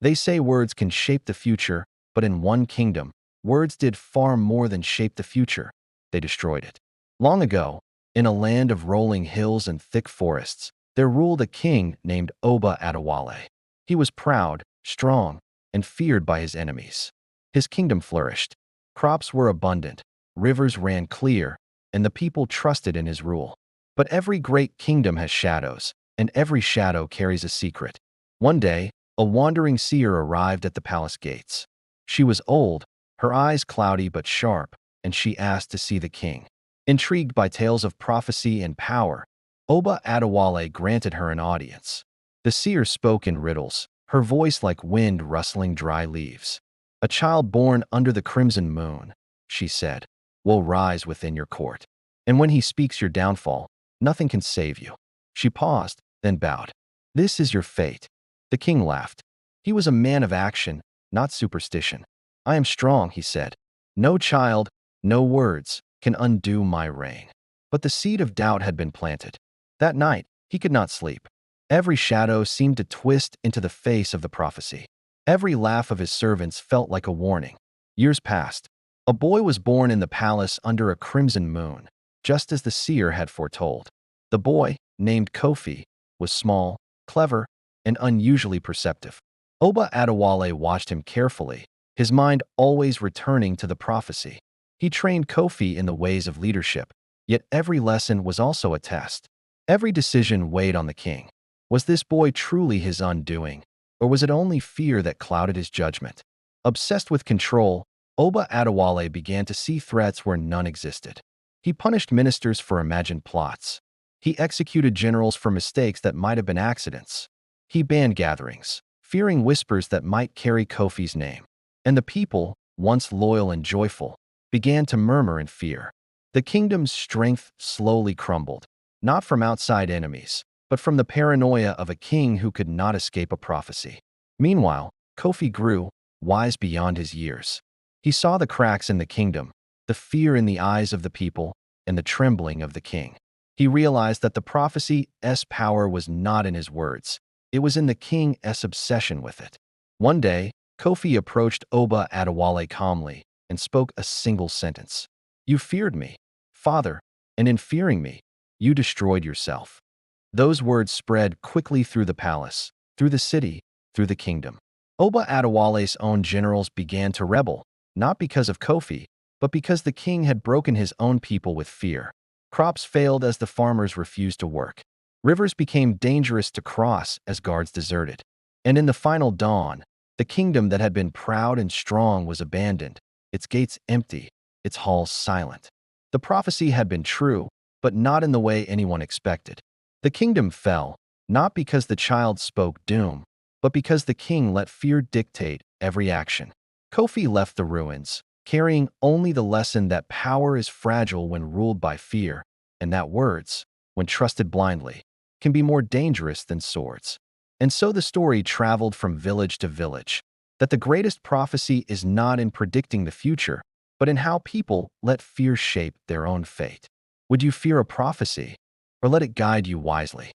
They say words can shape the future, but in one kingdom, words did far more than shape the future. They destroyed it. Long ago, in a land of rolling hills and thick forests, there ruled a king named Oba Adewale. He was proud, strong, and feared by his enemies. His kingdom flourished. Crops were abundant, rivers ran clear, and the people trusted in his rule. But every great kingdom has shadows, and every shadow carries a secret. One day, a wandering seer arrived at the palace gates. She was old, her eyes cloudy but sharp, and she asked to see the king. Intrigued by tales of prophecy and power, Oba Adewale granted her an audience. The seer spoke in riddles, her voice like wind rustling dry leaves. "A child born under the crimson moon," she said, "will rise within your court. And when he speaks your downfall, nothing can save you." She paused, then bowed. "This is your fate." The king laughed. He was a man of action, not superstition. "I am strong," he said. "No child, no words, can undo my reign." But the seed of doubt had been planted. That night, he could not sleep. Every shadow seemed to twist into the face of the prophecy. Every laugh of his servants felt like a warning. Years passed. A boy was born in the palace under a crimson moon, just as the seer had foretold. The boy, named Kofi, was small, clever, and unusually perceptive. Oba Adewale watched him carefully, his mind always returning to the prophecy. He trained Kofi in the ways of leadership, yet every lesson was also a test. Every decision weighed on the king. Was this boy truly his undoing, or was it only fear that clouded his judgment? Obsessed with control, Oba Adewale began to see threats where none existed. He punished ministers for imagined plots. He executed generals for mistakes that might have been accidents. He banned gatherings, fearing whispers that might carry Kofi's name. And the people, once loyal and joyful, began to murmur in fear. The kingdom's strength slowly crumbled, not from outside enemies, but from the paranoia of a king who could not escape a prophecy. Meanwhile, Kofi grew, wise beyond his years. He saw the cracks in the kingdom, the fear in the eyes of the people, and the trembling of the king. He realized that the prophecy's power was not in his words. It was in the king's obsession with it. One day, Kofi approached Oba Adewale calmly and spoke a single sentence. "You feared me, father, and in fearing me, you destroyed yourself." Those words spread quickly through the palace, through the city, through the kingdom. Oba Adewale's own generals began to rebel, not because of Kofi, but because the king had broken his own people with fear. Crops failed as the farmers refused to work. Rivers became dangerous to cross as guards deserted. And in the final dawn, the kingdom that had been proud and strong was abandoned, its gates empty, its halls silent. The prophecy had been true, but not in the way anyone expected. The kingdom fell, not because the child spoke doom, but because the king let fear dictate every action. Kofi left the ruins, carrying only the lesson that power is fragile when ruled by fear, and that words, when trusted blindly, can be more dangerous than swords. And so the story traveled from village to village, that the greatest prophecy is not in predicting the future, but in how people let fear shape their own fate. Would you fear a prophecy, or let it guide you wisely?